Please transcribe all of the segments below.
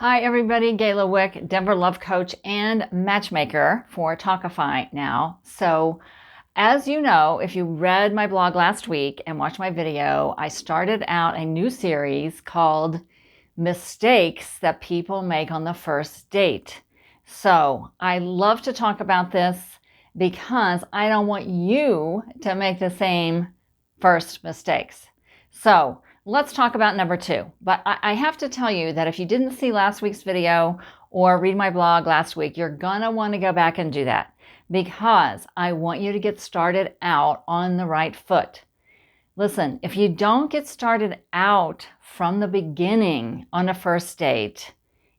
Hi everybody, Gayla Wick, Denver Love Coach and Matchmaker for Talkify now. So as you know, if you read my blog last week and watched my video, I started out a new series called Mistakes That People Make on the First Date. So I love to talk about this because I don't want you to make the same first mistakes. So let's talk about number 2. But I have to tell you that if you didn't see last week's video or read my blog last week, you're going to want to go back and do that because I want you to get started out on the right foot. Listen, if you don't get started out from the beginning on a first date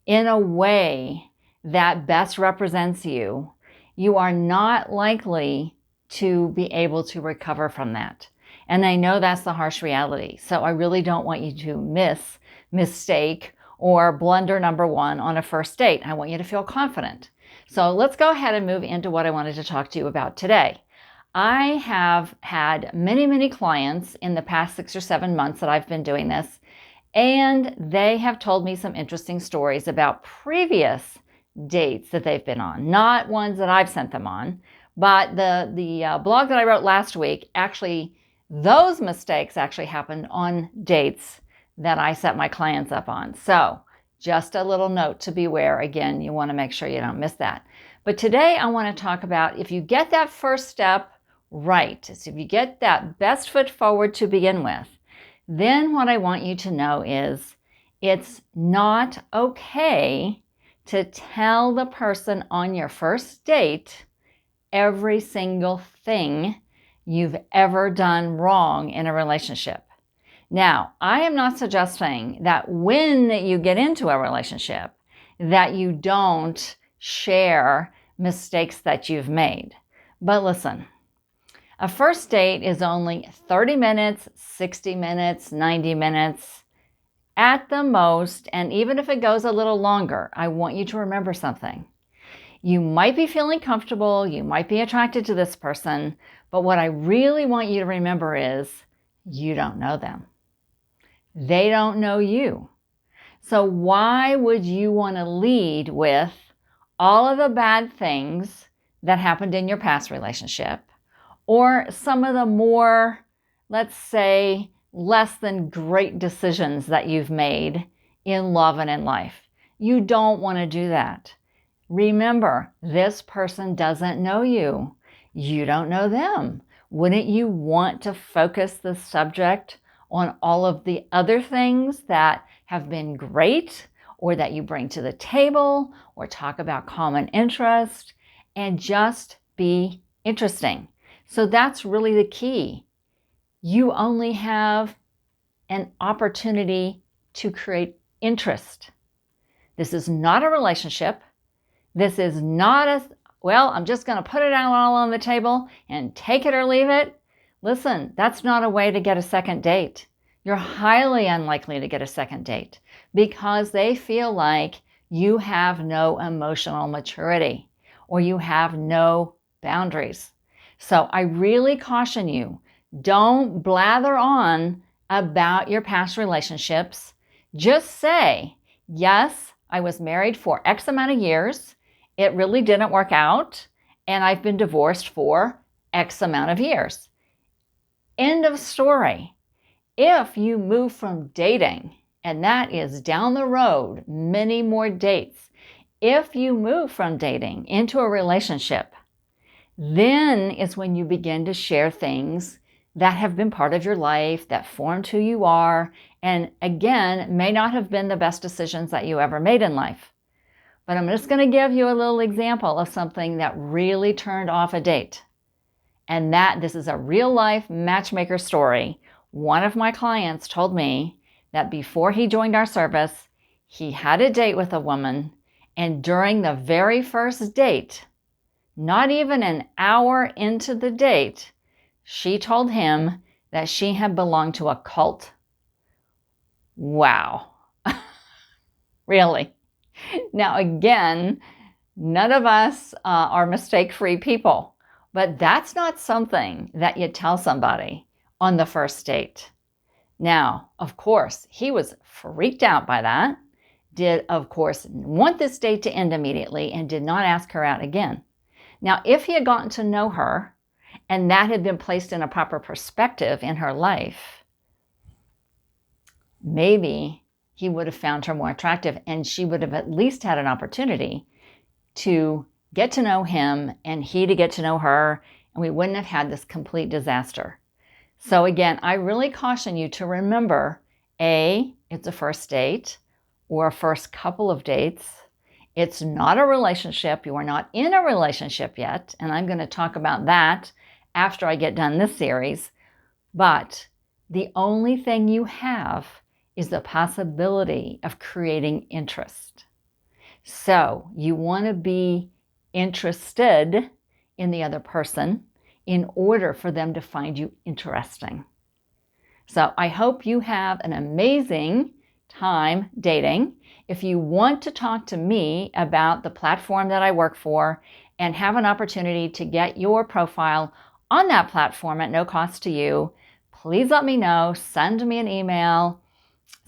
in a way that best represents you, you are not likely to be able to recover from that. And I know that's the harsh reality. So I really don't want you to mistake or blunder number 1 on a first date. I want you to feel confident. So let's go ahead and move into what I wanted to talk to you about today. I have had many clients in the past 6 or 7 months that I've been doing this, and they have told me some interesting stories about previous dates that they've been on. Not ones that I've sent them on, but the blog that I wrote last week, actually, those mistakes actually happened on dates that I set my clients up on. So just a little note to beware. Again, you want to make sure you don't miss that. But today I want to talk about if you get that first step right, so if you get that best foot forward to begin with, then what I want you to know is it's not okay to tell the person on your first date every single thing you've ever done wrong in a relationship. Now, I am not suggesting that when you get into a relationship that you don't share mistakes that you've made. But listen, a first date is only 30 minutes, 60 minutes, 90 minutes at the most. And even if it goes a little longer, I want you to remember something. You might be feeling comfortable, you might be attracted to this person, but what I really want you to remember is you don't know them. They don't know you. So why would you want to lead with all of the bad things that happened in your past relationship or some of the more, let's say, less than great decisions that you've made in love and in life? You don't want to do that. Remember, this person doesn't know you. You don't know them. Wouldn't you want to focus the subject on all of the other things that have been great or that you bring to the table or talk about common interest and just be interesting? So that's really the key. You only have an opportunity to create interest. This is not a relationship. This is not I'm just going to put it out all on the table and take it or leave it. Listen, that's not a way to get a second date. You're highly unlikely to get a second date because they feel like you have no emotional maturity or you have no boundaries. So I really caution you, don't blather on about your past relationships. Just say, yes, I was married for X amount of years. It really didn't work out, and I've been divorced for X amount of years. End of story. If you move from dating, and that is down the road, many more dates, if you move from dating into a relationship, then is when you begin to share things that have been part of your life, that formed who you are, and again, may not have been the best decisions that you ever made in life. But I'm just going to give you a little example of something that really turned off a date. And this is a real life matchmaker story. One of my clients told me that before he joined our service, he had a date with a woman, and during the very first date, not even an hour into the date, she told him that she had belonged to a cult. Wow. Really? Now, again, none of us are mistake-free people, but that's not something that you tell somebody on the first date. Now, of course, he was freaked out by that, did, of course, want this date to end immediately and did not ask her out again. Now, if he had gotten to know her and that had been placed in a proper perspective in her life, maybe he would have found her more attractive and she would have at least had an opportunity to get to know him and he to get to know her, and we wouldn't have had this complete disaster. So again, I really caution you to remember, A, it's a first date or a first couple of dates. It's not a relationship. You are not in a relationship yet, and I'm going to talk about that after I get done this series. But the only thing you have is the possibility of creating interest. So you want to be interested in the other person in order for them to find you interesting. So I hope you have an amazing time dating. If you want to talk to me about the platform that I work for and have an opportunity to get your profile on that platform at no cost to you, please let me know. Send me an email,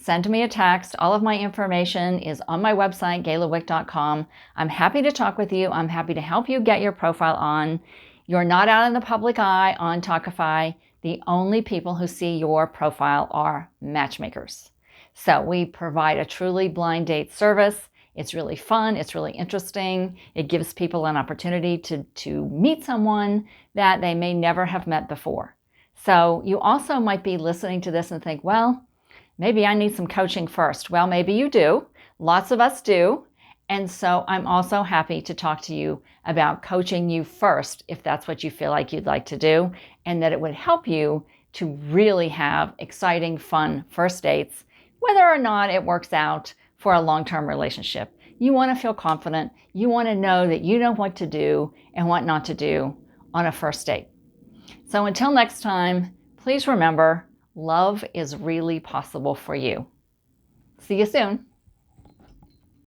send me a text. All of my information is on my website, gaylawick.com. I'm happy to talk with you. I'm happy to help you get your profile on. You're not out in the public eye on Talkify. The only people who see your profile are matchmakers. So we provide a truly blind date service. It's really fun. It's really interesting. It gives people an opportunity to meet someone that they may never have met before. So you also might be listening to this and think, well, maybe I need some coaching first. Well, maybe you do. Lots of us do. And so I'm also happy to talk to you about coaching you first if that's what you feel like you'd like to do, and that it would help you to really have exciting, fun first dates, whether or not it works out for a long-term relationship. You want to feel confident. You want to know that you know what to do and what not to do on a first date. So until next time, please remember, love is really possible for you. See you soon.